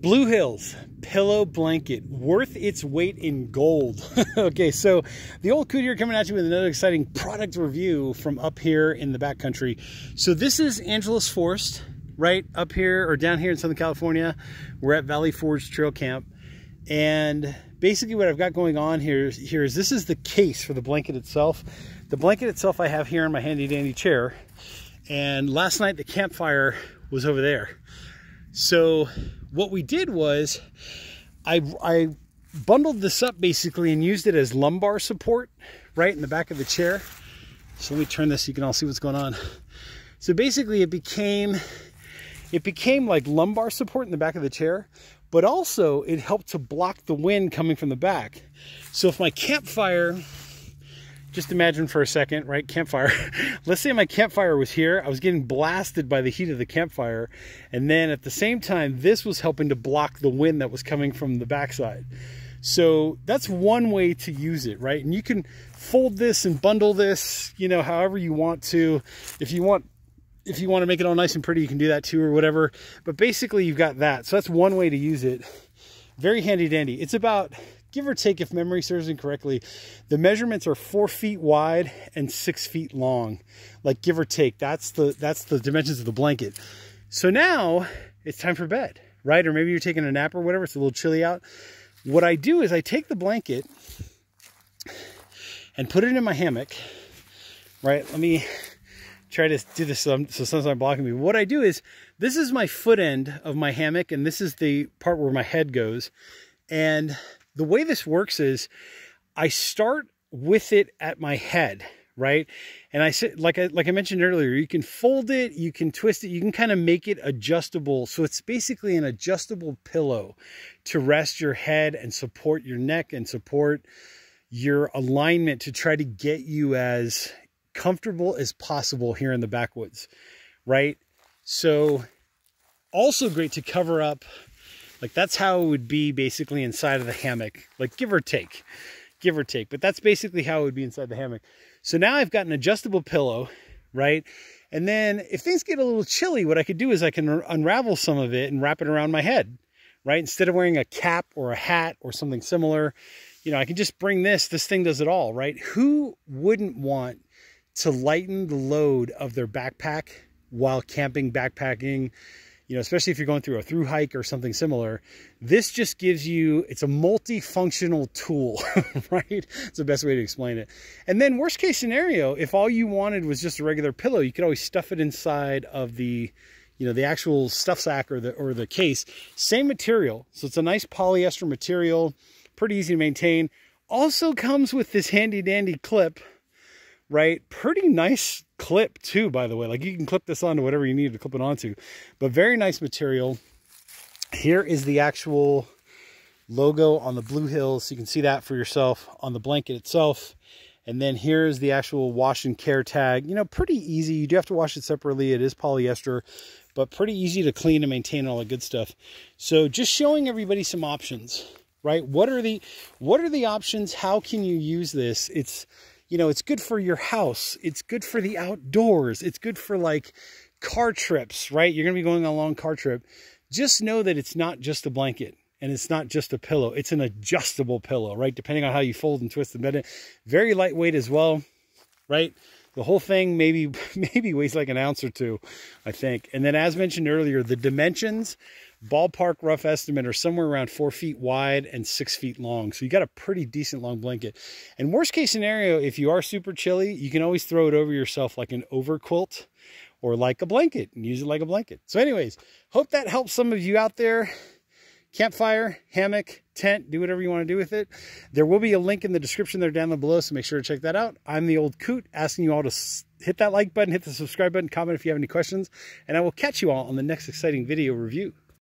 Blue Hills pillow blanket, worth its weight in gold. Okay, so the old coot here coming at you with another exciting product review from up here in the backcountry. So this is Angeles Forest, right up here or down here in Southern California. We're at Valley Forge Trail Camp, and basically what I've got going on here is this is the case for the blanket itself. The blanket itself I have here in my handy dandy chair, and last night the campfire was over there. So what we did was I bundled this up basically and used it as lumbar support right in the back of the chair. So let me turn this so you can all see what's going on. So basically it became like lumbar support in the back of the chair, but also it helped to block the wind coming from the back. So if my campfire, just imagine for a second, right? Campfire. Let's say my campfire was here. I was getting blasted by the heat of the campfire. And then at the same time, this was helping to block the wind that was coming from the backside. So that's one way to use it, right? And you can fold this and bundle this, you know, however you want to. If you want to make it all nice and pretty, you can do that too or whatever. But basically you've got that. So that's one way to use it. Very handy dandy. It's about, give or take, if memory serves me correctly, the measurements are 4 feet wide and 6 feet long, like give or take. That's the dimensions of the blanket. So now it's time for bed, right? Or maybe you're taking a nap or whatever. It's a little chilly out. What I do is I take the blanket and put it in my hammock, right? Let me try to do this so sometimes I'm blocking me. What I do is, this is my foot end of my hammock, and this is the part where my head goes. And the way this works is I start with it at my head, right? And I sit, like I mentioned earlier, you can fold it, you can twist it, you can kind of make it adjustable. So it's basically an adjustable pillow to rest your head and support your neck and support your alignment to try to get you as comfortable as possible here in the backwoods, right? So also great to cover up. Like that's how it would be basically inside of the hammock, like give or take, but that's basically how it would be inside the hammock. So now I've got an adjustable pillow, right? And then if things get a little chilly, what I could do is I can unravel some of it and wrap it around my head, right? Instead of wearing a cap or a hat or something similar, you know, I can just bring this thing does it all, right? Who wouldn't want to lighten the load of their backpack while camping, backpacking, you know, especially if you're going through a through hike or something similar? This just gives you, it's a multifunctional tool, right? It's the best way to explain it. And then worst case scenario, if all you wanted was just a regular pillow, you could always stuff it inside of the, you know, the actual stuff sack or the case. Same material. So it's a nice polyester material, pretty easy to maintain. Also comes with this handy dandy clip, right? Pretty nice clip too, by the way. Like you can clip this onto whatever you need to clip it onto, but very nice material. Here is the actual logo on the Blue Hills, so you can see that for yourself on the blanket itself. And then here's the actual wash and care tag. You know, pretty easy. You do have to wash it separately. It is polyester, but pretty easy to clean and maintain, all the good stuff. So just showing everybody some options, right? What are the options? How can you use this? It's, you know, it's good for your house. It's good for the outdoors. It's good for like car trips, right? You're going to be going on a long car trip. Just know that it's not just a blanket and it's not just a pillow. It's an adjustable pillow, right? Depending on how you fold and twist the bed. Very lightweight as well, right? The whole thing maybe weighs like an ounce or two, I think. And then as mentioned earlier, the dimensions, ballpark rough estimate, are somewhere around 4 feet wide and 6 feet long. So you got a pretty decent long blanket. And worst case scenario, if you are super chilly, you can always throw it over yourself like an overquilt or like a blanket and use it like a blanket. So anyways, hope that helps some of you out there. Campfire, hammock, tent, do whatever you want to do with it. There will be a link in the description there down below, so make sure to check that out. I'm the old coot, asking you all to hit that like button, hit the subscribe button, comment if you have any questions, and I will catch you all on the next exciting video review.